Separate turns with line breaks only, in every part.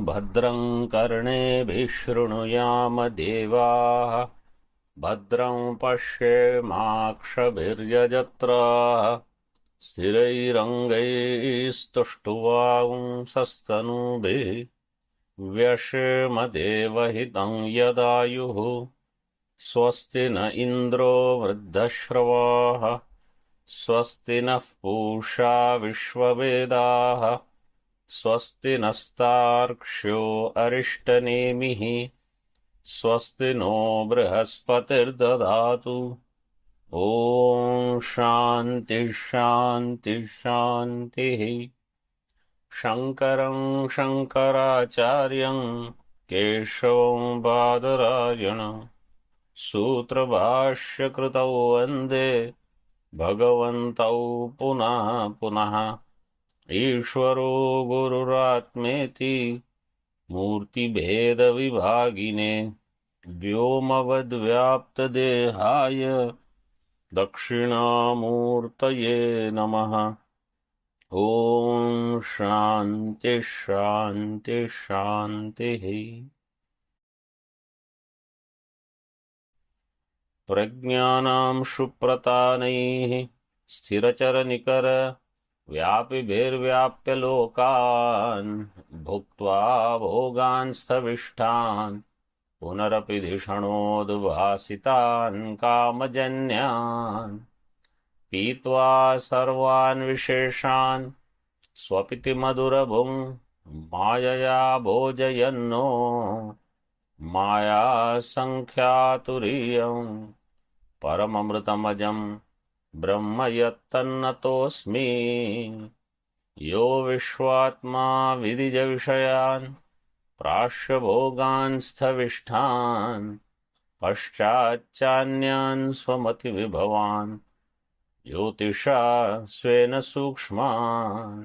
भद्रं कर्णेभिः शृणुयाम देवाः भद्रं पश्येमाक्षभिर्यजत्राः स्थिरैरङ्गैस्तुष्टुवांसस्तनूभिः व्यशेम देवहितं यदायुः स्वस्ति न इन्द्रो वृद्धश्रवाः स्वस्ति नः पूषा विश्ववेदाः स्वस्ति नस्तार्क्ष्यो अरिष्टनेमिः स्वस्ति नो बृहस्पतिर्दधातु। ॐ शान्ति शान्ति शान्तिः। शङ्करं शङ्कराचार्यं केशवं बादरायणं सूत्रभाष्यकृतौ वन्दे भगवन्तौ पुनः पुनः। ईश्वरो गुरुरात्मेति मूर्तिभेदविभागिने व्योमवद्व्याप्तदेहाय दक्षिणामूर्तये नमः। ॐ शान्ति शान्ति शान्तिः। प्रज्ञानां शुप्रतानैः स्थिरचरनिकर व्यापिभिर्व्याप्य लोकान् भुक्त्वा भोगान् स्थविष्ठान् पुनरपि धिषणोद्भासितान् कामजन्यान् पीत्वा सर्वान् विशेषान् स्वपिति मधुरभुं मायया भोजयन्नो माया संख्यातुरीयं परममृतमजं ब्रह्म यत्तन्नतोऽस्मि। यो विश्वात्मा विदिज विषयान् प्राश्य भोगान् स्थविष्ठान् पश्चाच्चान्यान् स्वमतिविभवान् ज्योतिषा स्वेन सूक्ष्मान्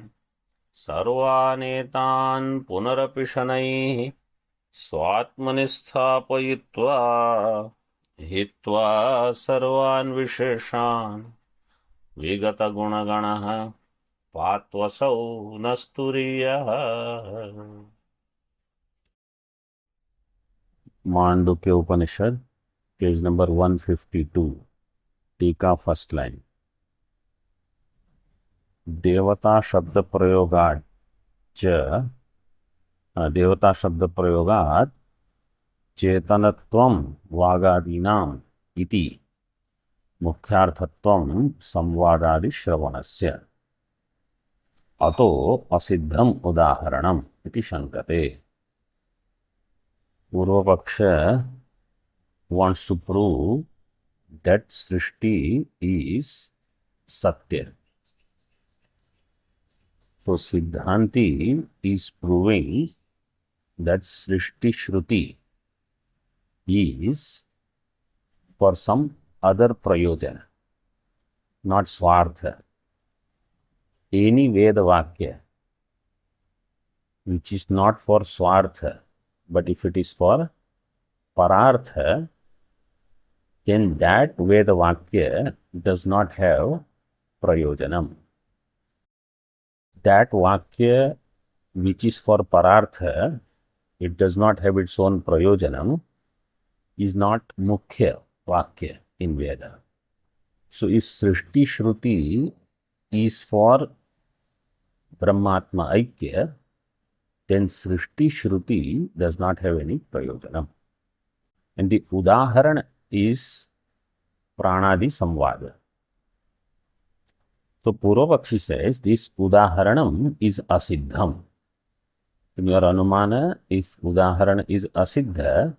सर्वानेतान् पुनरपि शनैः स्वात्मनि स्थापयित्वा हित्वा सर्वान् विशेषान् विगतगुणगणः पात्वसौ न स्तुरीयः। माण्डुक्य उपनिषद पेज नंबर 152 टीका फर्स्ट लाइन। देवता शब्द प्रयोगात् देवता शब्द प्रयोगात् चेतनत्वं वागादीनाम् इति मुख्यार्थत्वं संवादादि श्रवणस्य अतो असिद्धम् उदाहरणम् इति शंकते। पूर्वपक्ष wants to prove that Srishti is satya. So Siddhanti is proving that Srishti Shruti is for some other prayojana, not Swartha. Any Veda Vakya which is not for Swartha, but if it is for Parartha, then that Veda Vakya does not have prayojanam. That Vakya which is for Parartha, it does not have its own prayojanam, is not Mukhya Vakya in Veda. So if Srishti Shruti is for Brahmatma Aikya, then Srishti Shruti does not have any prayojanam. And the Udaharana is Pranadi Samvada. So Purvapakshi says this Udaharanam is Asiddham. In your Anumana, if Udaharana is Asiddha,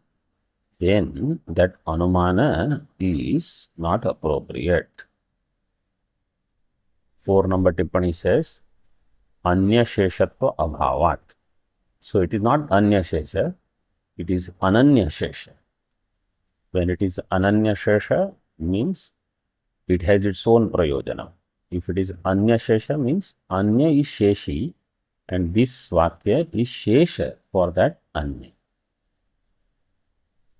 then that Anumana is not appropriate. 4 number ṭippaṇī says Anya Sheshatva Abhavat. So it is not Anya Shesha, it is Ananya Shesha. When it is Ananya Shesha, means it has its own prayojanam. If it is Anya Shesha, means Anya is Sheshi and this Vakya is Shesha for that Anya.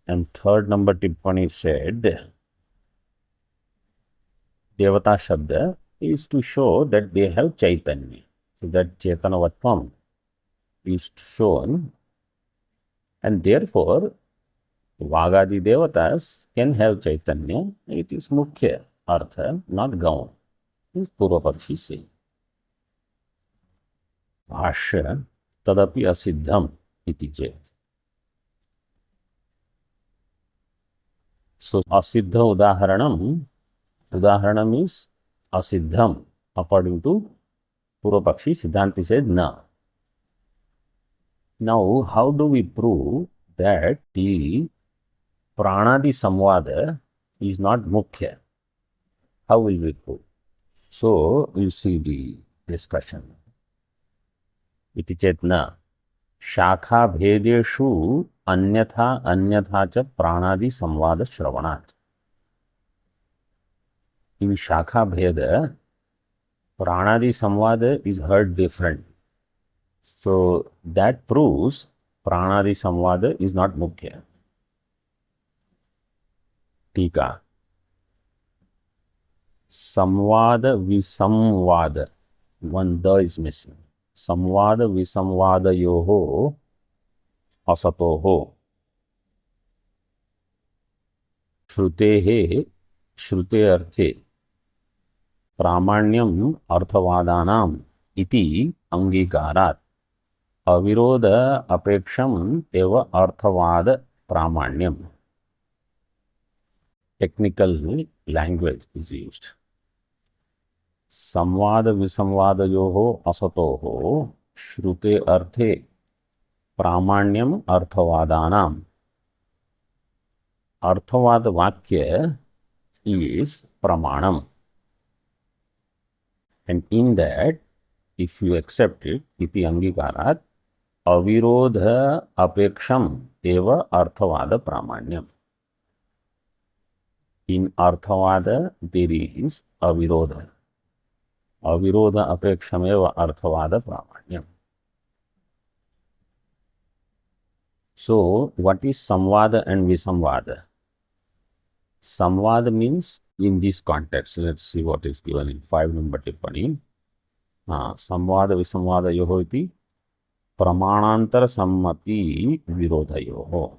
And 3rd number ṭippaṇī said Devata Shabda is to show that they have Chaitanya. So that Chetanavatvam is shown And therefore, Vagadi Devatas can have Chaitanya. It is Mukhya Artha, not Gaun. This is Purvapakshi saying. Bhāṣya tadapi asiddham iti chet. So, asiddha udaharanam is asiddham. According to Purvapakshi, Siddhanti said na. Now, how do we prove that the pranadi samvada is not mukhya? How will we prove? So, you see the discussion. Iti chetna shakha bhedeshu anyatha cha pranadi samvada shravanat. In shakha bheda, pranadi samvada is heard different. So, that proves pranadi samvada is not mukhya. ṭīkā. Samvada visamvada. One the is missing. Samvada visamvada yoho asatoho. Shrutehe shrute arthe. Pramanyam arthavadanam iti angikarat. Aviroda apeksham eva arthavada pramanyam. Technical language is used. Samvada visamvada yoho asatoho shrute arthe pramanyam arthavadanam. Arthavada vakya is pramanam. And in that, if you accept it, iti angikarat, avirodha apeksham eva arthavada pramanyam. In arthavada, there is avirodha. Avirodha apeksham eva arthavada pramanyam. So, what is samvada and visamvada? Samvada means in this context. Let's see what is given in 5 number ṭippaṇī. Samvada visamvada yoho iti pramanantara sammati virodha yoho.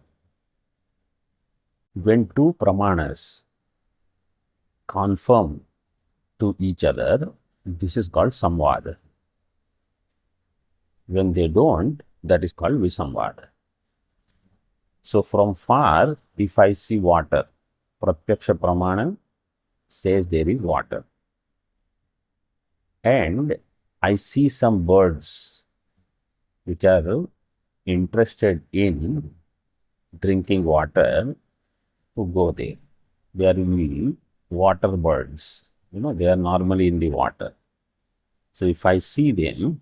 When two pramanas confirm to each other, this is called samvada. When they don't, that is called visamvada. So, from far, if I see water, pratyaksha pramana says there is water. And I see some birds which are interested in drinking water to go there. They are the water birds. They are normally in the water. So, if I see them,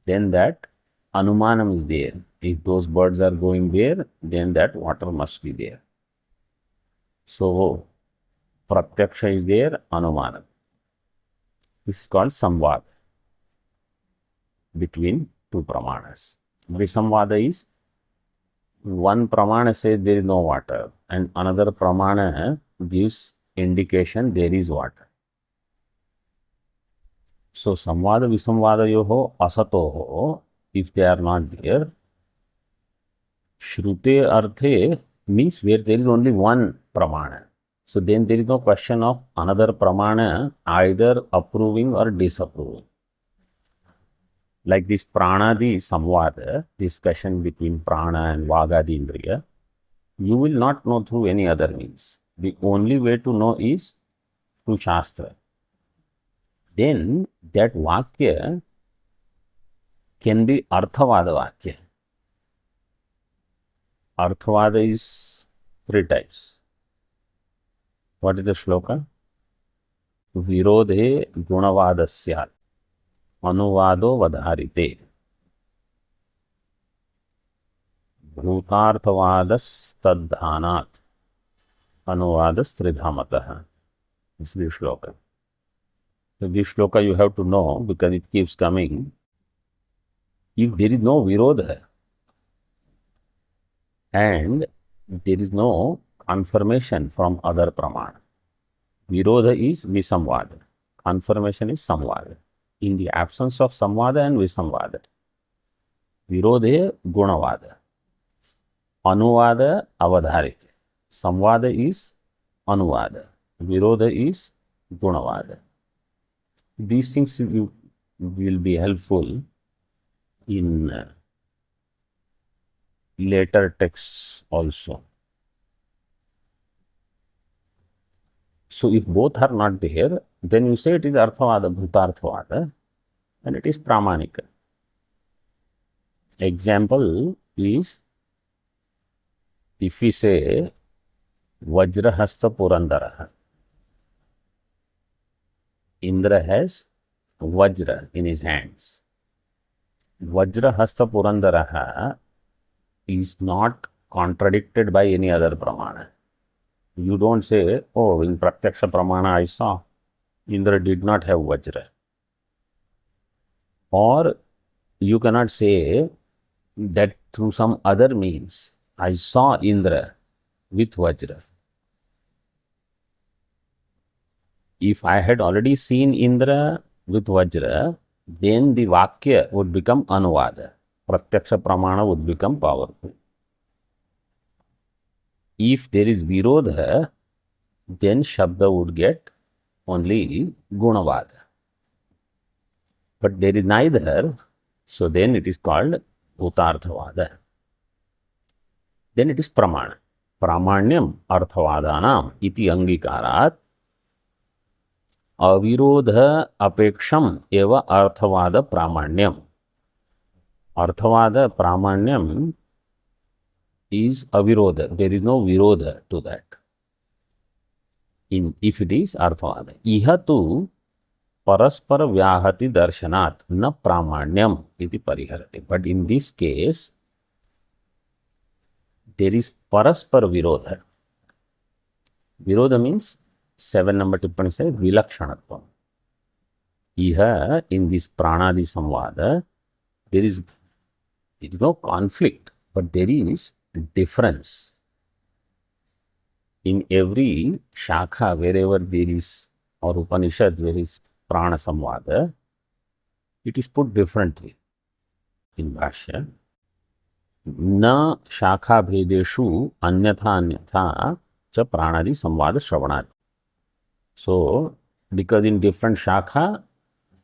then that anumanam is there. If those birds are going there, then that water must be there. So, pratyaksha is there, anumanam. This is called samvada between two pramanas. Visamvada is one pramana says there is no water and another pramana gives indication there is water. So, samvada visamvada yoho asatoho, if they are not there, shrute arthe means where there is only one pramana. So, then there is no question of another pramana either approving or disapproving. Like this pranadi samvada, discussion between prana and vagadi indriya, you will not know through any other means. The only way to know is through Shastra. Then that vakya can be arthavada vakya. Arthavada is 3 types. What is the shloka? Virodhe gunavadasyat anuvado vadharite bhutarthavadas-tadhanat anuvadas-tridhamataha. This is the shloka. So, this shloka you have to know because it keeps coming. If there is no virodha and there is no confirmation from other pramana, virodha is visamvada, confirmation is samvada. In the absence of samvada and visamvada, virodhe gunavada. Anuvada avadharite. Samvada is anuvada. Virodha is gunavada. These things will be helpful in later texts also. So if both are not there, then you say it is arthavada, bhutarthavada, and it is pramanika. Example is, if we say Vajrahasta Purandaraha, Indra has Vajra in his hands. Vajrahasta Purandaraha is not contradicted by any other pramana. You don't say, oh, in Pratyaksha Pramana I saw Indra did not have Vajra. Or you cannot say that through some other means I saw Indra with Vajra. If I had already seen Indra with Vajra, then the Vakya would become Anuvada. Pratyaksha Pramana would become powerful. If there is Virodha, then Shabda would get only Gunavada. But there is neither, so then it is called Utarthavada. Then it is Pramana. Pramanyam Arthavadanam iti Angikarat Avirodha Apeksham eva Arthavada Pramanyam. Arthavada Pramanyam is avirodha. There is no virodha to that. If it is arthavada. Iha tu paraspara vyahati darshanat na pramanyam iti pariharati. But in this case, there is paraspara virodha. Virodha means 7 number ṭippaṇī says vilakshanatvam. Iha, in this pranadi samvada, there is no conflict, but there is difference. In every shakha, wherever there is, or Upanishad, where is prana samvada, it is put differently in Bhāṣya. Na shakha bhedeshu anyatha cha pranadi samvada shravanat. So, because in different shakha,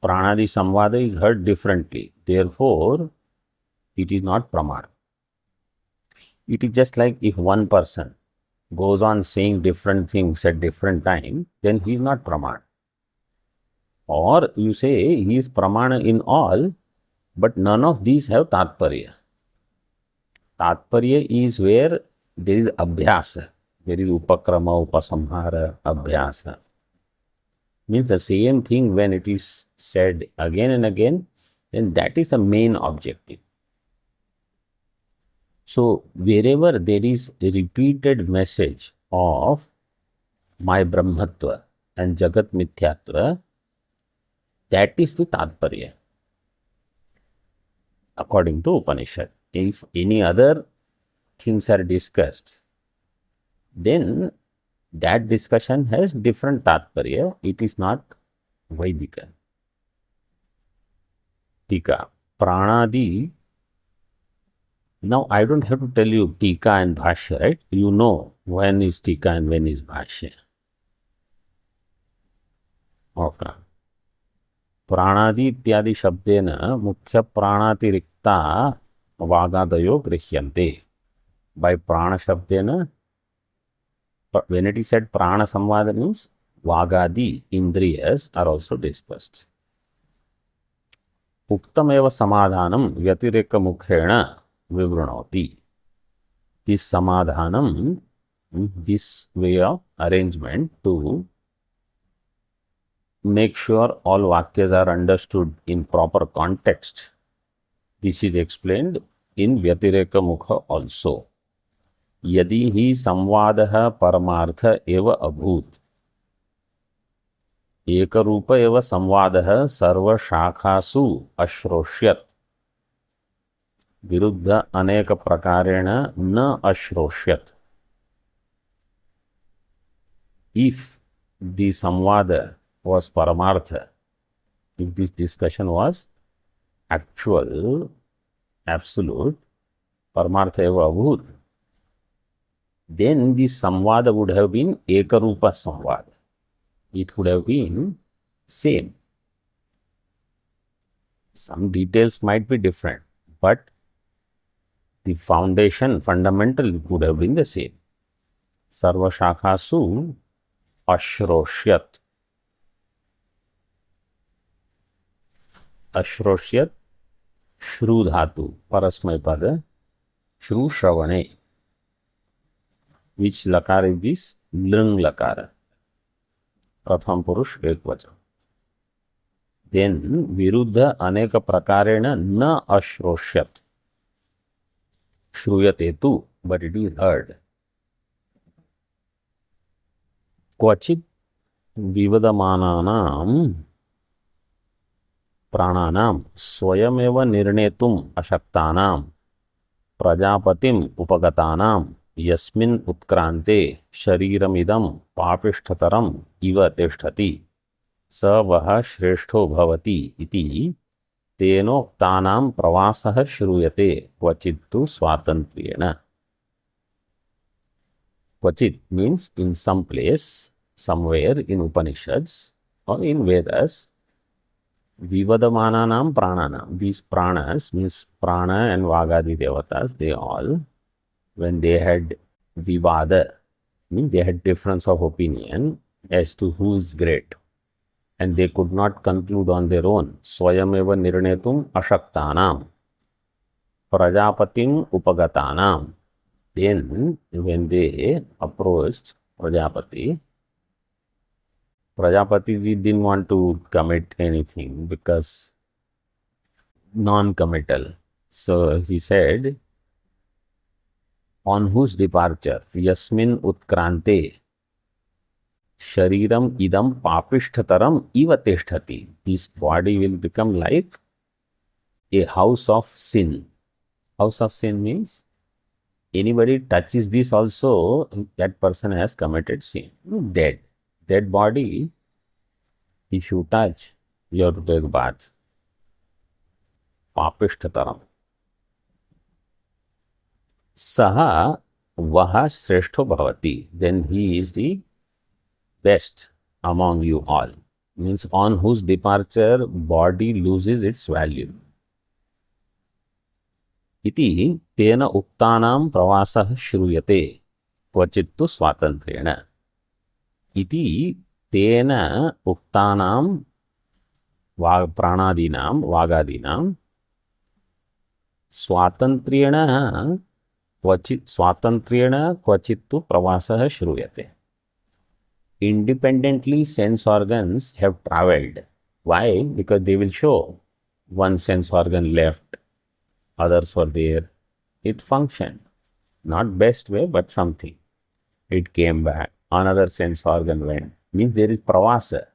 pranadi samvada is heard differently. Therefore, it is not pramana. It is just like if one person goes on saying different things at different time, then he is not pramana. Or you say he is pramana in all, but none of these have tatparya. Tatparya is where there is abhyasa. There is upakrama, upasamhara, abhyasa. Means the same thing when it is said again and again, then that is the main objective. So, wherever there is a repeated message of my Brahmatva and Jagat Mithyatva, that is the Tatparya, according to Upanishad. If any other things are discussed, then that discussion has different Tatparya. It is not Vaidika. ṭīkā. Pranadi. Now, I don't have to tell you ṭīkā and Bhāṣya, right? You know when is ṭīkā and when is Bhāṣya. Okay. Pranadi ityadi shabdena mukhya pranatirikta vagadayo grihyante. By prana shabdena, when it is said prana samvada means vagadi indriyas are also discussed. Uktameva samadhanam vyatireka mukhena vivranoti. This samadhanam, this way of arrangement to make sure all vakyas are understood in proper context, this is explained in Vyatireka Mukha also. Yadi hi samvadaha paramartha eva abhut. Ekarupa eva samvadaha sarva shakhasu ashroshyat. Viruddha aneka prakarena na ashroshyat. If the samvada was paramartha, if this discussion was actual, absolute, paramartha eva abhut, then the samvada would have been ekarupa samvada. It would have been same. Some details might be different, but the foundation, fundamental would have been the same. Sarva shakhasu ashroshyat. Ashroshyat, shru dhatu, parasmay pada, shru shravane. Which lakara is this? Lृङ् lakara. Pratham purush ekvachan. Then viruddha aneka prakarena na ashroshyat. Shruyate tu, but it is heard. Kvachit vivadamananam prananam swayameva nirnetum ashaktanam prajapatim upagatanam yasmin utkrante shariramidam papishthataram iva tishtati sa vaha shrestho bhavati iti tenoktanam pravasah shruyate kvachittu swatantriyena. Kvachit means in some place, somewhere in Upanishads or in Vedas. Vivadamananam prananam. These pranas means prana and vagadi devatas, they all, when they had vivada, means they had difference of opinion as to who is great, and they could not conclude on their own. Swayameva nirnetum ashaktanam prajapatim upagatanam. Then when they approached Prajapati, Prajapati didn't want to commit anything because non-committal. So he said, on whose departure, yasmin utkrante shariram idam papishthataram iva tishtati. This body will become like a house of sin. House of sin means anybody touches this also, that person has committed sin. Dead. Dead body, if you touch, you have to take bath. Papishthataram. Saha vaha shrestho bhavati. Then he is the best among you all. Means on whose departure body loses its value. Iti tena uktanam pravasah shruyate kvachittu swatantrena. Iti tena uktanam pranadinam vagadinam swatantrena kvachittu pravasah shruyate. Independently sense organs have travelled. Why? Because they will show one sense organ left, others were there. It functioned. Not best way, but something. It came back. Another sense organ went. Means there is pravasa.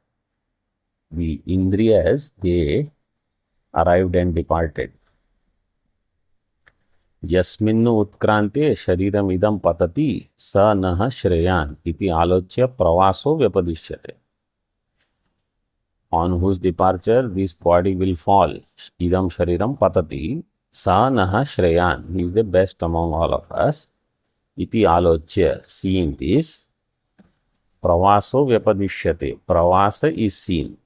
The indriyas, they arrived and departed. Yasminnu utkrante shariram idam patati sa naha shreyan iti alochya pravaso vyapadishyate. On whose departure this body will fall, idam shariram patati sa naha shreyan. He is the best among all of us. Iti alochya, seeing this, pravaso vyapadishyate. Pravasa is seen.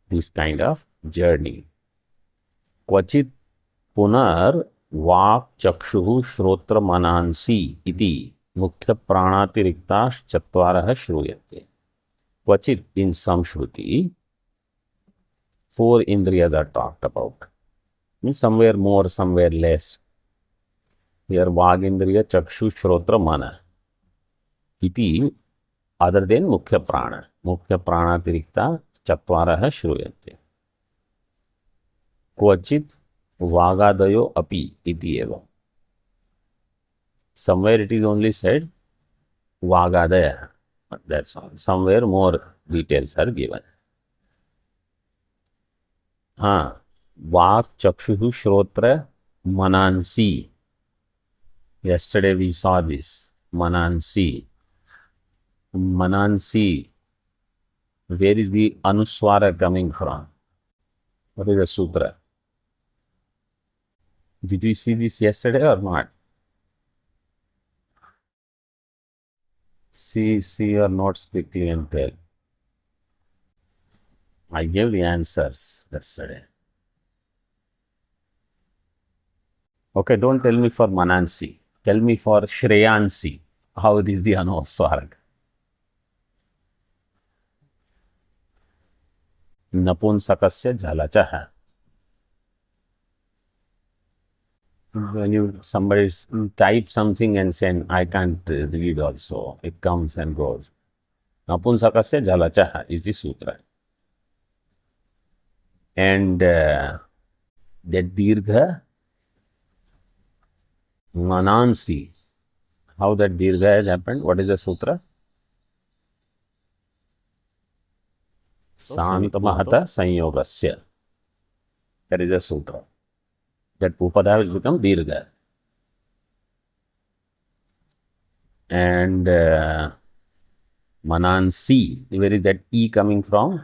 This kind of journey. Kvachit punar vak chakshuhu shrotra manansi iti mukhya pranatiriktash chatvaraha shruyate. Kvachit, in some shruti, 4 indriyas are talked about. Means somewhere more, somewhere less. Here vagindriya, chakshu, shrotra, mana. Iti, other than mukhya prana. Mukhya pranatirikta chatvaraha shruyate. Kvachit vagadayo api iti eva. Somewhere it is only said vagadaya. That's all. Somewhere more details are given. Vak chakshuhu shrotra manansi. Yesterday we saw this. Manansi. Manansi. Where is the anuswara coming from? What is the sutra? Did we see this yesterday or not? See your notes quickly and tell. I gave the answers yesterday. Okay, don't tell me for Manansi. Tell me for Shreyansi. How is the Anuswarg? Napunsakasya Jalachaha. When somebody type something and send, I can't read also. It comes and goes. Napunsakasya Jalachaha is the sutra. And that Dirgha Manansi. How that Dirgha has happened? What is the sutra? Santamahata Sanyogasya. That is a sutra. That Upada will become Dirgha. And Manansi, where is that E coming from?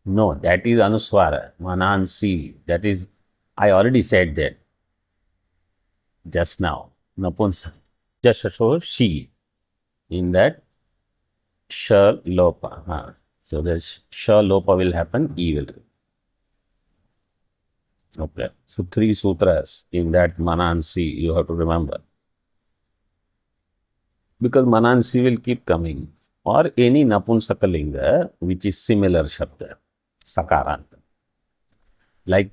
No, that is Anuswara. Manansi, that is, I already said that just now. Napunsa, just show she in that Sh Lopa. So the Sh Lopa will happen, E will. Okay, so 3 sutras in that Manansi you have to remember. Because Manansi will keep coming. Or any Napunsakalinga which is similar Shabda, Sakaranta. Like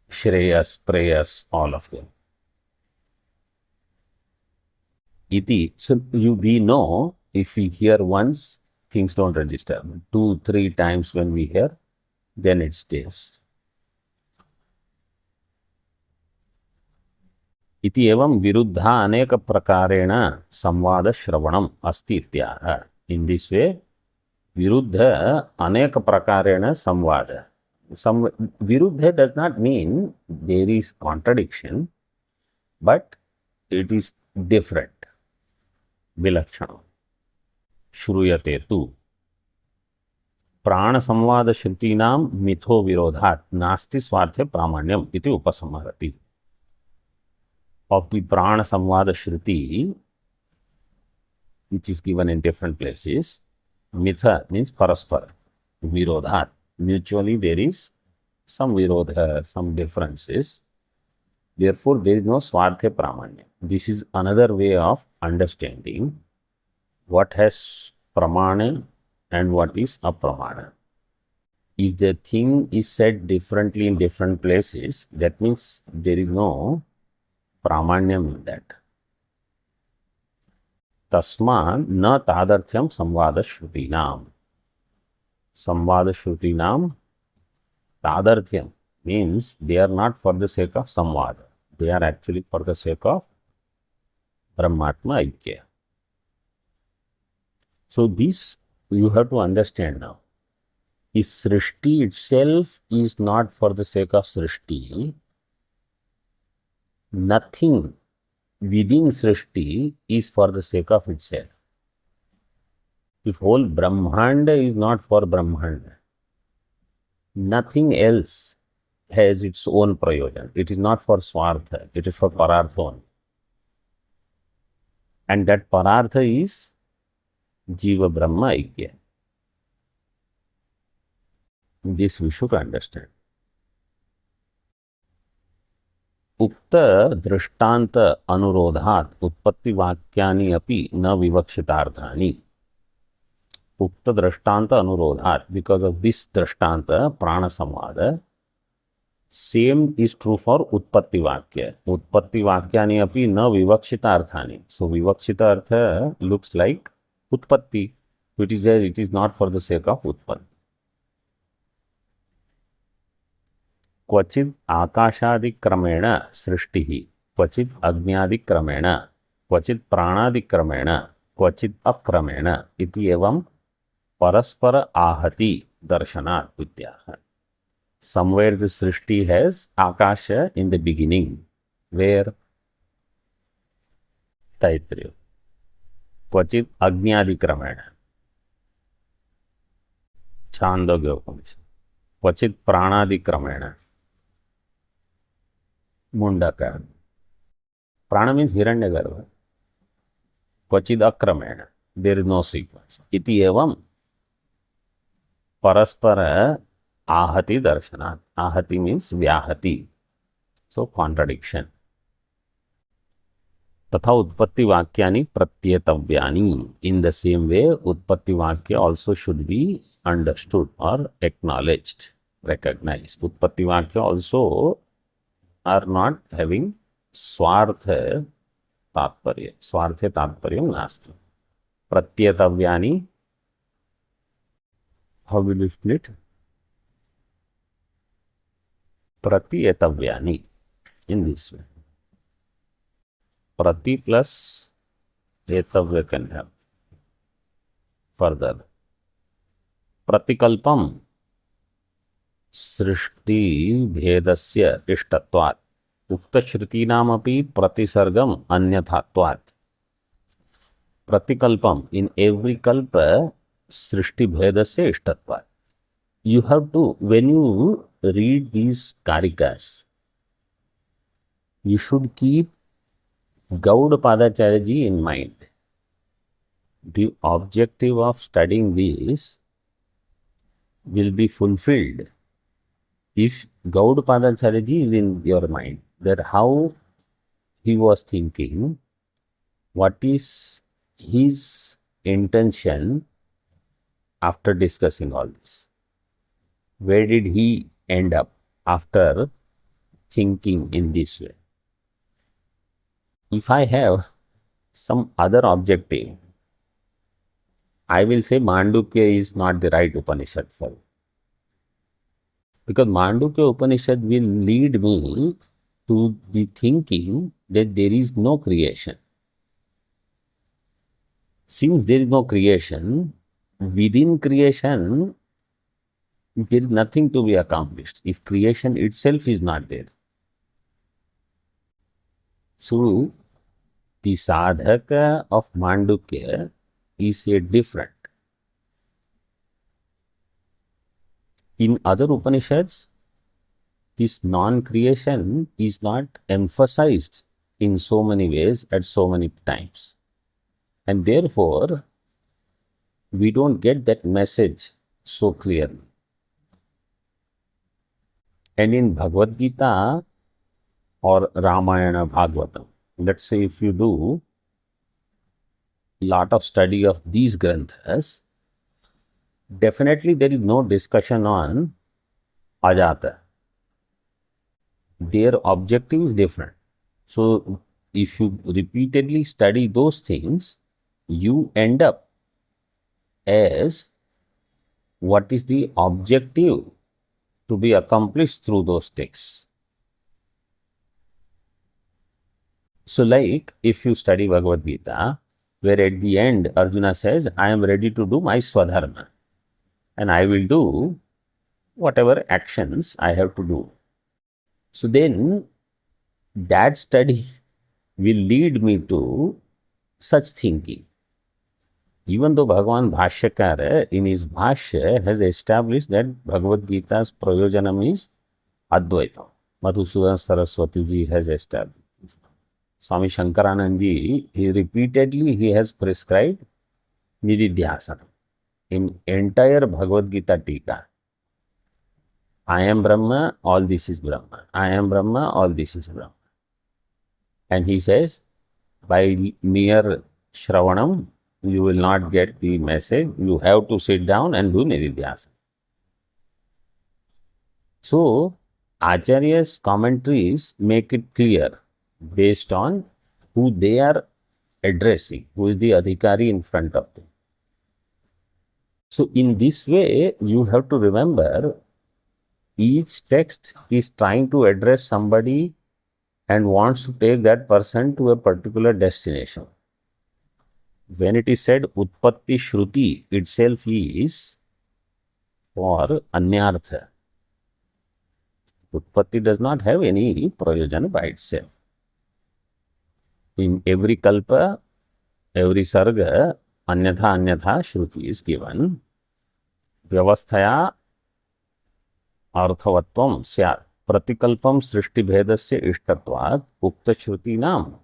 Shreyas, Preyas, all of them. Iti. So we know if we hear once, things don't register. 2, 3 times when we hear, then it stays. इति एवं विरुद्धा अनेक प्रकारेण संवाद श्रवणम अस्ति इत्याह. In this way, viruddha अनेक प्रकारेण संवाद. Viruddha does not mean there is contradiction, but it is different. विलक्षण. श्रूयते तु प्राण संवाद श्रुतीनां मिथो विरोधात् नास्ति स्वार्थे प्रामाण्यम इति उपसंहरति. Of the Prana Samvada Shruti, which is given in different places, Mitha means Paraspara, Virodhat. Mutually there is some Virodha, some differences. Therefore, there is no Swarthe Pramanya. This is another way of understanding what has Pramana and what is Apramana. If the thing is said differently in different places, that means there is no Pramanyam in that. Tasman na tadarthyam samvada shrutinam. Samvada shrutinam tadarthyam means they are not for the sake of samvada. They are actually for the sake of Brahmatma Aikya. So this you have to understand now. If Srishti itself is not for the sake of Srishti, nothing within Srishti is for the sake of itself. If whole Brahmanda is not for Brahmanda, nothing else has its own prayojan. It is not for Swartha, it is for Parartha. And that Parartha is Jiva Brahma Aikya. This we should understand. उक्त दृष्टांत अनुरोधात् उत्पत्ति वाक्यानि अपि न विवक्षितार्थानि. उक्त दृष्टांत अनुरोधात्, because of this दृष्टांत प्राण संवाद, same is true for उत्पत्ति वाक्य. उत्पत्ति वाक्यानि अपि न विवक्षितार्थानि. So विवक्षिता अर्थ looks like उत्पत्ति. It is not for the sake of उत्पत्ति. क्वचित् आकाशादिक्रमेण सृष्टिः, क्वचित् अग्न्यादिक्रमेण, क्वचित् प्राणादिक्रमेण, क्वचित् अक्रमेण इति एवं परस्पर आहति दर्शनात् इत्याह. Somewhere the Srishti has Akasha in the beginning. Where? Taittiriya. क्वचित् अग्न्यादिक्रमेण, छान्दोग्य उपनिषद. क्वचित् प्राणादिक्रमेण, Mundaka. Prana means Hiranyagarbha. क्वचिद अक्रमेण, there is no sequence. Iti evam paraspara ahati darshanat. Ahati means vyahati. So contradiction. तथा उत्पत्ति वाक्यानि प्रत्येतव्यानि. In the same way, उत्पत्ति वाक्य also should be understood or acknowledged, recognized. उत्पत्ति वाक्य also are not having स्वार्थ तात्पर्य. स्वार्थे तात्पर्यं नास्ति. प्रत्येतव्यानि. How will you split? प्रत्येतव्यानि in this way. Prati plus etavya can have. Further, pratikalpam srishti bhedasya ishtatvat ukta shrutinamapi pratisargam anyathatvat. Pratikalpam, in every kalpa, srishti bhedasya ishtatvat. You have to, when you read these karikas, you should keep Gaudapadacharya ji in mind. The objective of studying this will be fulfilled if Gaudapadacharya ji is in your mind, that how he was thinking, what is his intention after discussing all this. Where did he end up after thinking in this way? If I have some other objective, I will say Māṇḍūkya is not the right Upanishad for me. Because Māṇḍūkya Upanishad will lead me to the thinking that there is no creation. Since there is no creation, within creation, there is nothing to be accomplished if creation itself is not there. So, the sadhaka of Māṇḍūkya is a different. In other Upanishads, this non-creation is not emphasized in so many ways at so many times. And therefore, we don't get that message so clearly. And in Bhagavad Gita or Ramayana Bhagavatam, let's say if you do lot of study of these granthas, definitely there is no discussion on Ajata. Their objective is different. So, if you repeatedly study those things, you end up as what is the objective to be accomplished through those texts. So, like if you study Bhagavad Gita, where at the end Arjuna says, I am ready to do my swadharma and I will do whatever actions I have to do. So, then that study will lead me to such thinking. Even though Bhagavan Bhāṣyakara in his Bhāṣya has established that Bhagavad Gita's prayojanam is Advaita. Madhusudan Saraswati ji has established. Swami Shankaranand ji, he has prescribed Nididhyasana in entire Bhagavad Gita ṭīkā. I am Brahma, all this is Brahma. I am Brahma, all this is Brahma. And he says, by mere Shravanam, you will not get the message. You have to sit down and do Nididhyasana. So, Acharya's commentaries make it clear based on who they are addressing, who is the Adhikari in front of them. So, in this way, you have to remember each text is trying to address somebody and wants to take that person to a particular destination. When it is said Utpatti Shruti itself is for Anyartha. Utpatti does not have any prayojana by itself. In every kalpa, every sarga, anyatha shruti is given. Vyavasthaya arthavatvam syat. Pratikalpam srishti bhedasya ishtatvat ukta shruti nam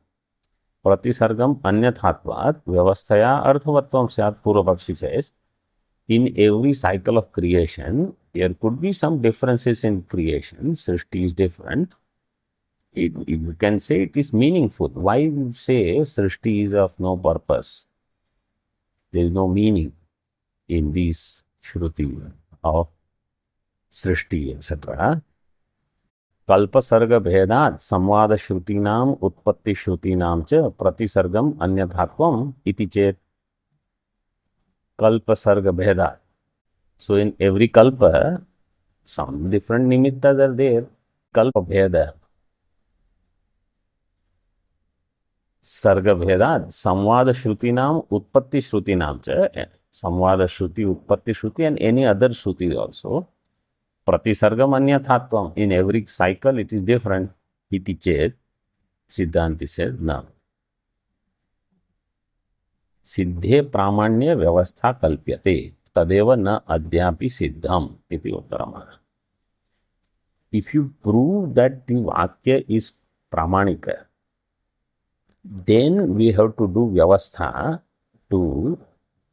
Pratisargam anyathatvat vyavasthaya arthavatvam syat. Purvapakshi says, in every cycle of creation, there could be some differences in creation. Srishti is different. You can say it is meaningful. Why you say Srishti is of no purpose? There is no meaning in these Shruti of Srishti, etc. Kalpasarga bhedat samvada shrutinam utpatti shrutinam cha pratisargam anyathatvam iti chet. Kalpasarga bhedat. So in every kalpa, some different nimittas are there. Kalpa bheda. Sarga bhedat samvada shrutinam utpatti shrutinam cha. Samvada shruti, utpatti shruti, and any other shruti also. Pratisargam anyathatvam. In every cycle it is different. Iti chet. Siddhanti says no. Siddhe pramanya vyavastha kalpyate. Tadeva na adhyapi siddham. Iti uttarama. If you prove that the vakya is pramanika, then we have to do vyavastha to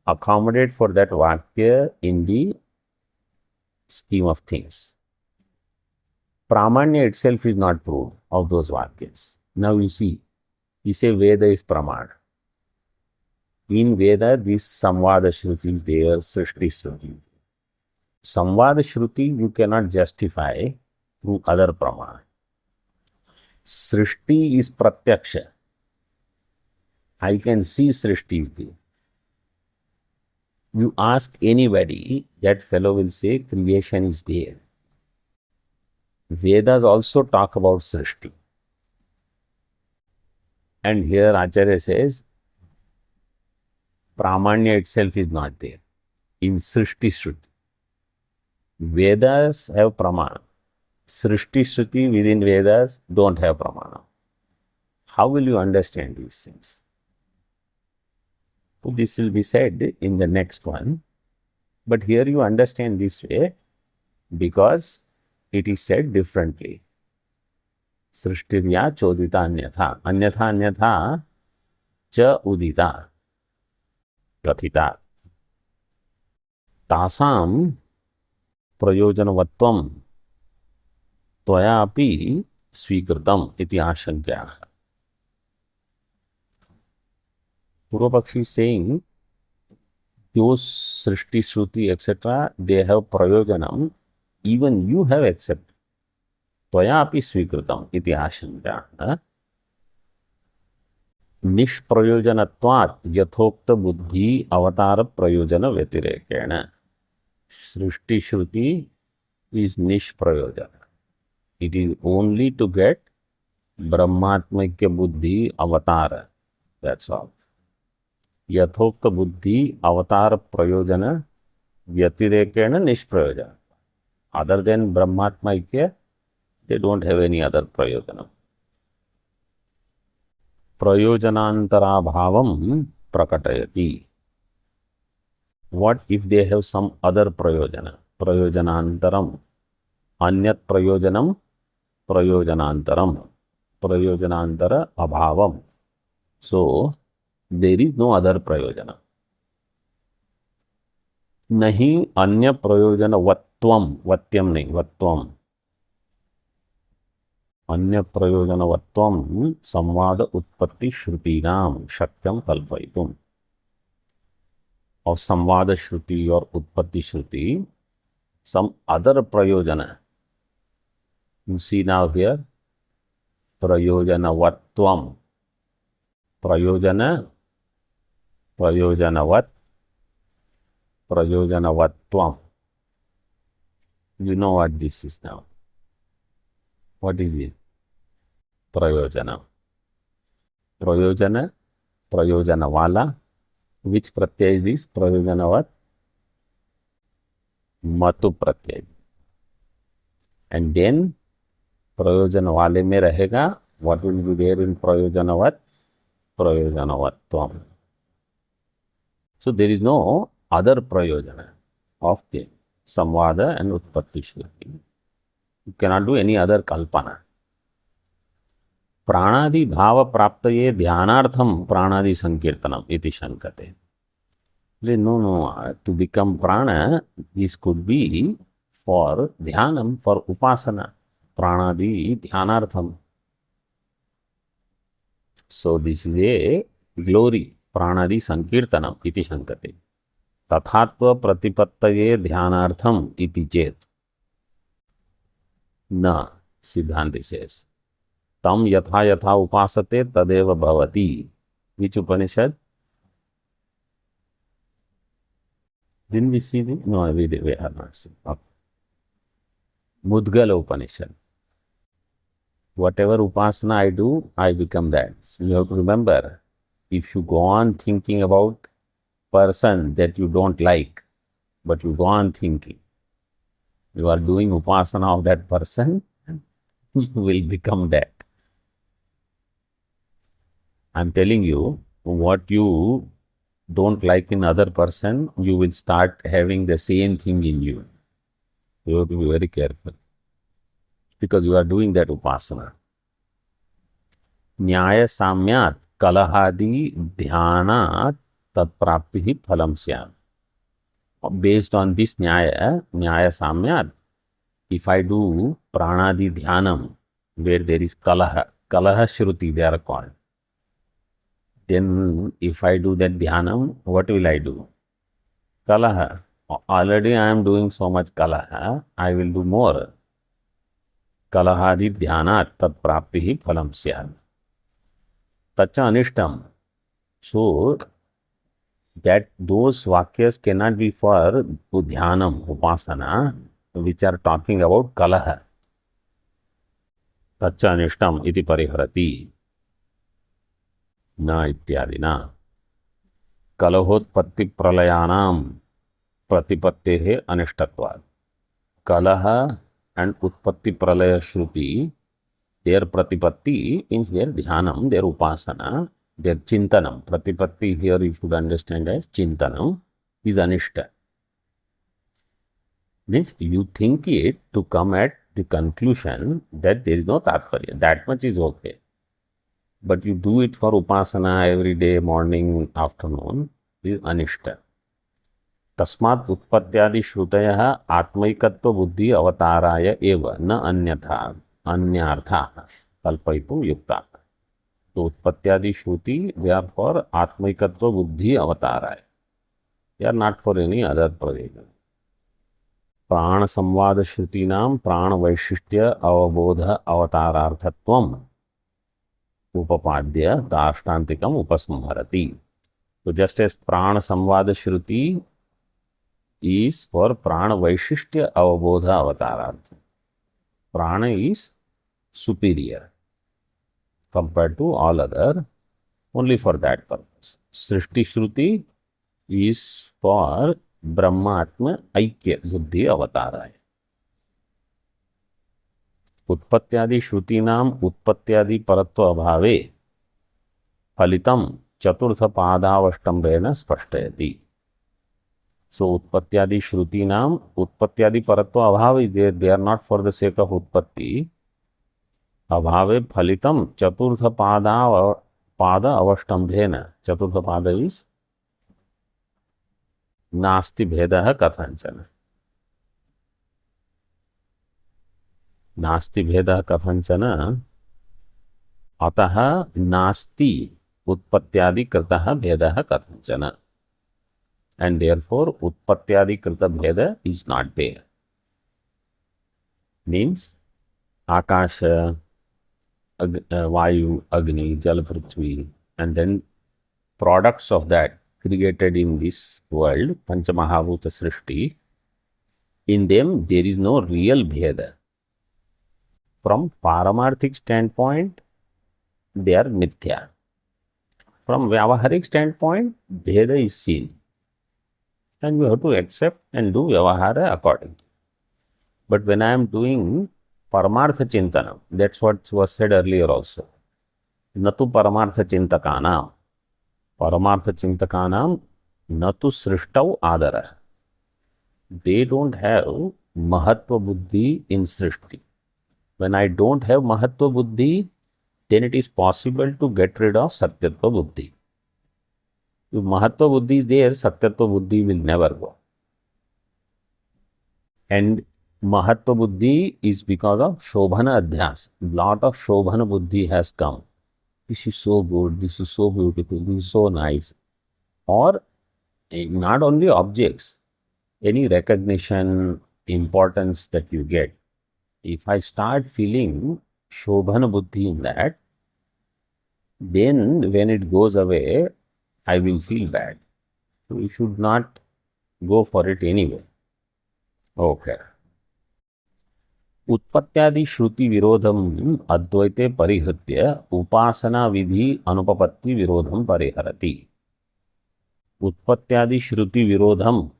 accommodate for that vakya in the scheme of things. Pramanya itself is not proved of those vakyas. Now you see, he say Veda is pramana. In Veda, this samvada shruti is there, srishti shruti is there. Samvada shruti you cannot justify through other pramana. Srishti is pratyaksha. I can see srishti is there. You ask anybody, that fellow will say creation is there. Vedas also talk about srishti. And here Acharya says, pramanya itself is not there in srishti shruti. Vedas have pramana. Srishti shruti within Vedas don't have pramana. How will you understand these things? This will be said in the next one. But here you understand this way because it is said differently. Srishtirya chodita anyatha. Anyatha anyatha cha udita. Kathita. Tasam prayojanavatvam tvaya api swikritam iti ashankya. Purvapakshi is saying, those Srishti, Shruti, etc., they have prayojanam, even you have accepted. Tvaya api swikritam iti ashankya. Nishprayojanatvat yathokta buddhi avatara prayojana vyatirekena. Srishti, Shruti is nishprayojana. It is only to get Brahmatmakya buddhi avatara. That's all. Yathokta buddhi avatara prayojana vyatirekena nishprayojana. Other than Brahmatmakya, they don't have any other prayojana. Prayojanantara bhavam prakatayati. What if they have some other prayojana? Prayojanantaram. Anyat prayojanam, prayojanantaram. Prayojanantara abhavam. So, there is no other prayojana. Nahi anya prayojana vatvam. Vatyam nahi, vatvam. Anya prayojana vatvam samvada utpatti shrutinam shakyam kalpaitum. Of samvada shruti or utpatti shruti, some other prayojana. You see now here, prayojana vatvam. Prayojana, prayojanavat, prayojanavatvam. You know what this is now. What is it? Prayojana. Prayojana, prayojanavala. Which pratyay is this? Prayojanavat? Matu pratyay. And then, prayojanavale mein rahega. What will be there in prayojanavat? Prayojanavatvam. So, there is no other prayojana of the samvada and utpatti shruti. You cannot do any other kalpana. प्राणादि भाव प्राप्तये ध्यानार्थम प्राणादि संकीर्तनम इति शंकते. No, to become prana, this could be for dhyanam, for upasana, pranadi dhyanartham. So this is a glory, pranadi sankirtanam iti shankate. Tathatva pratipattaye dhyanartham iti chet. Na, Siddhanti says, tam yatha yatha upasate tadeva bhavati. Which Upanishad? Didn't we see this? No, we have not seen. Okay. Mudgala Upanishad. Whatever upasana I do, I become that. So you have to remember, if you go on thinking about person that you don't like, but you go on thinking, you are doing upasana of that person, you will become that. I am telling you, what you don't like in other person, you will start having the same thing in you. You have to be very careful, because you are doing that upasana. Nyaya samyat kalahadi dhyanat tat prapti phalam syam. Based on this nyaya samyat, if I do pranadi dhyanam, where there is kalaha shruti they are called, then if I do that dhyanam, what will I do? Kalaha. Already I am doing so much kalaha, I will do more. Kalahadi dhyanat tat prapti phalam syam. Tacha anishtam. So that those vakyas cannot be for dhyanam, upasana, which are talking about kalaha. Tacha anishtam iti pariharati. Na ityadina. Kalahotpatti pralayanam pratipattehe anishtatvad. Kalaha and utpatti pralaya shruti, their pratipatti means their dhyanam, their upasana, their chintanam. Pratipatti here you should understand as chintanam is anishta. Means you think it to come at the conclusion that there is no tatparya. That much is okay. But you do it for upasana every day, morning, afternoon, is anishta. Tasmat utpatyadi shrutaya atmaikatva buddhi avataraya eva na anyartha kalpaitum yukta. So utpatyadi shruti, they are for atmaikatva buddhi avataraya. They are not for any other prayojan. Prana samvada shrutinam prana vaishishtya avabodha avatararthatvam upapadya dashtantikam upasamharati. So just as prana samvada shruti is for prana vaishishtya avabodha avatarartha. Prana is superior compared to all other, only for that purpose. Srishti shruti is for Brahmatma Aikya Buddhi Avataraya. Utpatyadi shrutinam utpatyadi paratva abhave phalitam chaturtha padavashtambrena spashtayati. So utpatyadi shrutinam utpatyadi paratva abhave is there. They are not for the sake of utpatti. Abhave phalitam chaturtha pada avashtambrena. Chaturtha pada is नास्ति भेदः कथंचन. नास्ति भेदः कथंचन अतः नास्ति उत्पत्त्यादि कृतः भेदः कथंचन. And therefore उत्पत्त्यादि कृत भेद is not there. Means Akasha, Vayu, Agni, Jal, Prithvi, and then products of that created in this world, Panchamahabhuta Srishti, in them there is no real Bheda. From Paramarthik standpoint, they are Mithya. From Vyavaharik standpoint, Bheda is seen. And you have to accept and do Vyavahara accordingly. But when I am doing Paramartha Chintanam, that's what was said earlier also. Natu Paramartha Chintakanam. Paramartha Chintakanam natu srishtau adara. They don't have Mahatva Buddhi in Srishti. When I don't have Mahatva Buddhi, then it is possible to get rid of Satyatva Buddhi. If Mahatva Buddhi is there, Satyatva Buddhi will never go. And Mahatva Buddhi is because of Shobhana Adhyas. Lot of Shobhana Buddhi has come. This is so good, this is so beautiful, this is so nice. Or not only objects, any recognition, importance that you get. If I start feeling Shobhana Buddhi in that, then when it goes away, I will feel bad. So you should not go for it anyway. Okay. उत्पत्त्यादि Shruti विरोधम अद्वैते परिहृत्य Upasana Vidhi अनुपपत्ति विरोधम परिहरति. उत्पत्त्यादि Shruti विरोधम,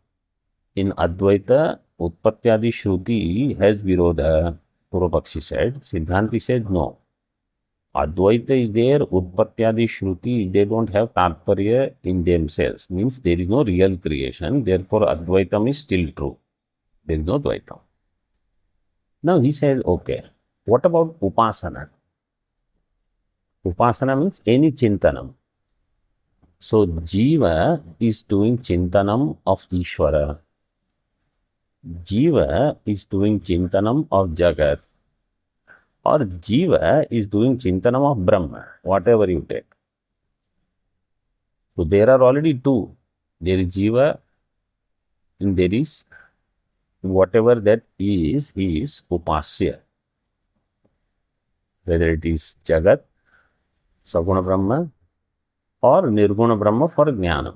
in Advaita, Utpatyadi Shruti has Virodha, Purvapakshi said. Siddhanti said no. Advaita is there, Utpatyadi Shruti, they don't have Tatparya in themselves. Means there is no real creation, therefore Advaitam is still true. There is no Dvaitam. Now he says, okay, what about upasana? Upasana means any chintanam. So Jiva is doing chintanam of Ishvara. Jiva is doing chintanam of Jagat, or Jiva is doing chintanam of Brahma, whatever you take. So there are already two. There is Jiva and there is whatever that is, he is upasya. Whether it is Jagat, Saguna Brahma, or Nirguna Brahma for Jnana.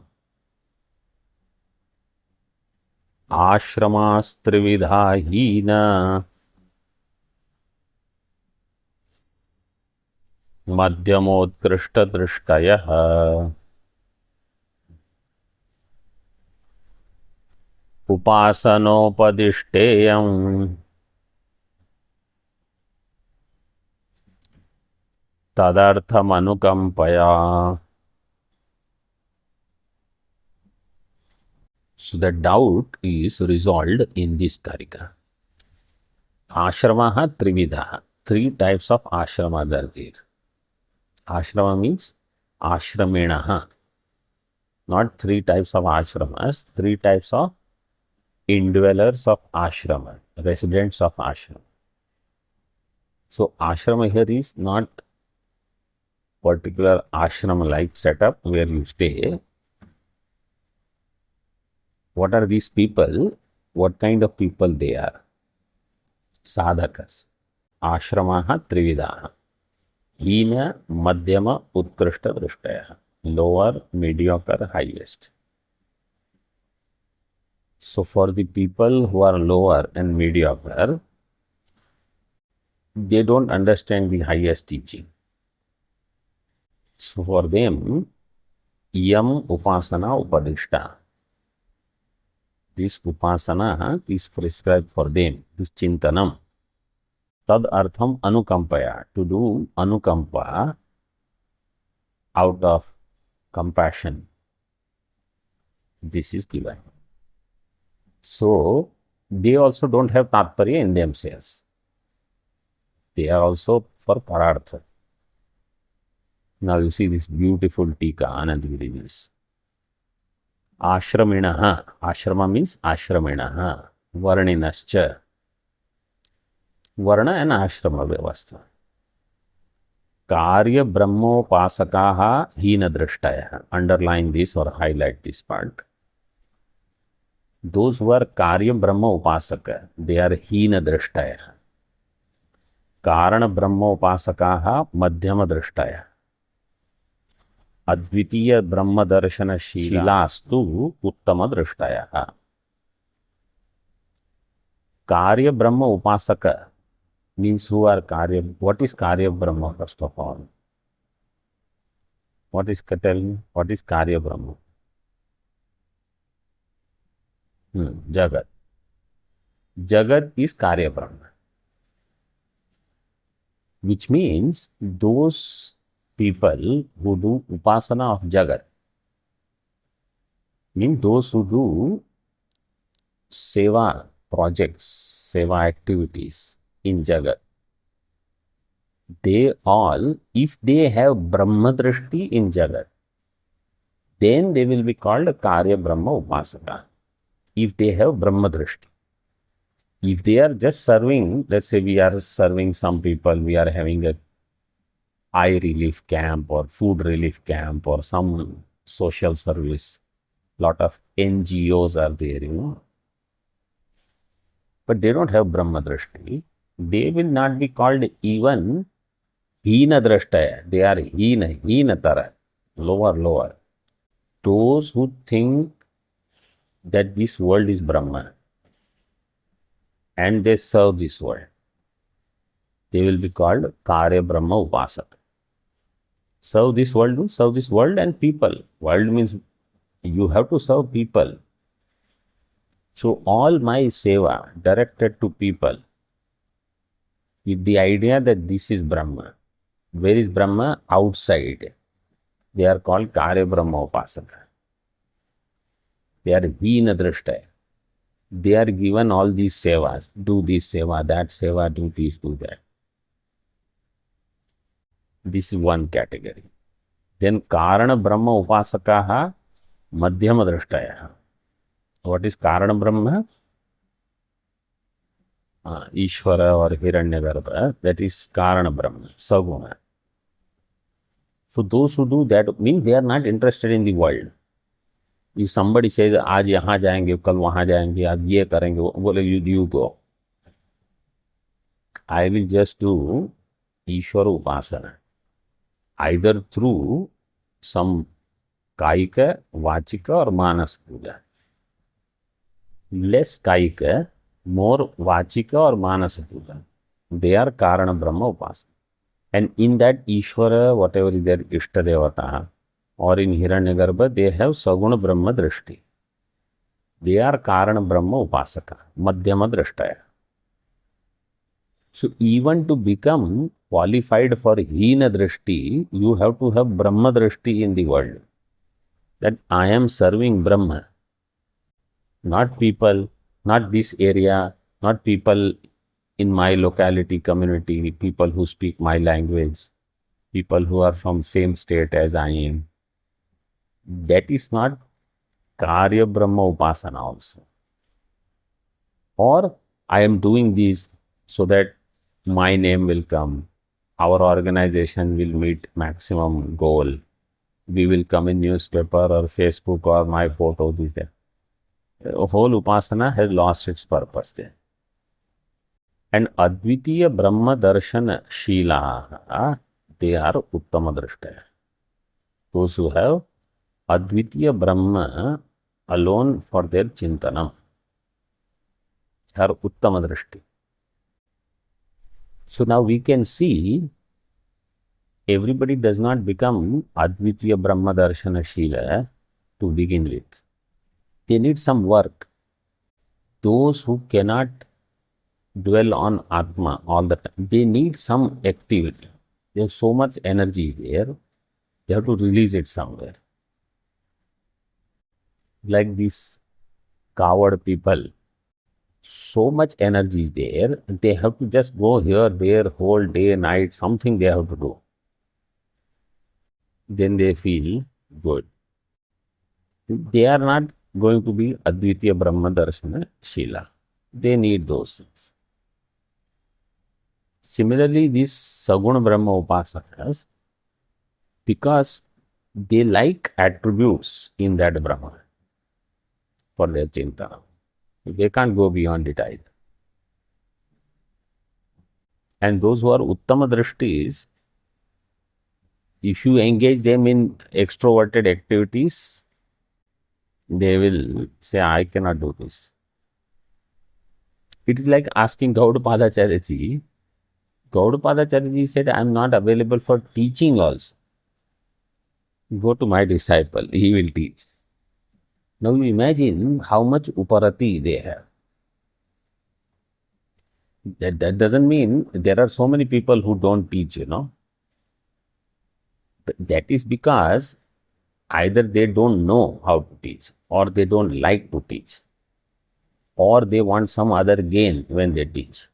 Ashramastrividha hina madhyamotkrishta drishtayah upasanopadishteyam tadartham anukampaya. So the doubt is resolved in this karika. Ashramaha trividha. Three types of ashrama are there. Ashrama means ashramenaha. Not three types of ashramas, three types of indwellers of ashrama, residents of ashram. So ashrama here is not particular ashram like setup where you stay. What are these people? What kind of people they are? Sadhakas. Ashramaha trividaha. Hina, madhyama, utkrishta, drishtaya. Lower, mediocre, highest. So for the people who are lower and mediocre, they don't understand the highest teaching. So for them, yam upasana upadishta. This upasana is prescribed for them, this chintanam. Tad artham anukampaya, to do anukampa out of compassion. This is given. So, they also don't have tatparya in themselves. They are also for parartha. Now you see this beautiful ṭīkā Anandagiri's. Ashraminaha. Ashrama means ashraminaha. Varninascha. Varna and ashrama vyavastha. Karya brahmopasakaha hina drishtaya. Underline this or highlight this part. Those who are karya brahma upasaka, they are hina drishtaya. Karana brahma upasakaha madhyama drishtaya. Advitiya brahma darshana shilastu uttama drishtaya. Karya brahma upasaka means who are karya. What is karya brahma first of all? What is karya brahma? Jagat. Jagat is karya brahma. Which means those people who do upasana of Jagat, mean those who do seva projects, seva activities in Jagat, they all, if they have Brahma Drishti in Jagat, then they will be called Karya Brahma Upasaka. If they have Brahma Drishti. If they are just serving, let's say we are serving some people, we are having a eye relief camp or food relief camp or some social service. Lot of NGOs are there, but they don't have Brahma Drishti. They will not be called even Hina Drashtaya. They are Hinatara, lower. Those who think that this world is Brahma and they serve this world, they will be called Karya Brahma Upasaka. Serve this world and people. World means you have to serve people. So all my seva directed to people with the idea that this is Brahma. Where is Brahma? Outside. They are called Karya Brahma Upasaka. They are Hina Drashtaya. They are given all these sevas. Do this seva, that seva, do this, do that. This is one category. Then Karana Brahma Upasakaha Madhyama Drashtaya. What is Karana Brahma? Ishvara or Hiranyagarbha, that is Karana Brahma, Saguna. So those who do that mean they are not interested in the world. If somebody says, आज यहाँ जाएंगे, कल वहाँ जाएंगे, आज ये करेंगे, बोले you go. I will just do Ishvara Upasana. Either through some Kaika, Vachika or Manas Puja. Less Kaika, more Vachika or Manas Puja. They are Karana Brahma Upasana. And in that Ishvara, whatever is their Ishta Devata, or in Hiranyagarbha, they have Saguna Brahma Drishti. They are Karana Brahma Upasaka, Madhyama Drishtaya. So even to become qualified for Hina Drishti, you have to have Brahma Drishti in the world. That I am serving Brahma. Not people, not this area, not people in my locality, community, people who speak my language, people who are from same state as I am. That is not Karya Brahma Upasana also. Or I am doing this so that my name will come, our organization will meet maximum goal, we will come in newspaper or Facebook or my photo, this, that. The whole Upasana has lost its purpose there. And Advitiya Brahma Darshana Shila, they are Uttama Drishtaya. Those who have Advitiya Brahma alone for their Chintanam are Uttama Drishti. So now we can see everybody does not become Advitiya Brahma Darshana Shila to begin with. They need some work. Those who cannot dwell on Atma all the time, they need some activity. There's so much energy there, they have to release it somewhere. Like these coward people, so much energy is there, they have to just go here, there, whole day, night, something they have to do. Then they feel good. They are not going to be Advitiya Brahma Darshana Shila. They need those things. Similarly, these Saguna Brahma Upasakas, because they like attributes in that Brahma for their Chintana. They can't go beyond it either. And those who are Uttama Drishtis, if you engage them in extroverted activities, they will say, I cannot do this. It is like asking Gaudapadacharya. Gaudapadacharya said, I am not available for teaching also. Go to my disciple, he will teach. Now you imagine how much uparati they have. That doesn't mean there are so many people who don't teach, That is because either they don't know how to teach, or they don't like to teach, or they want some other gain when they teach.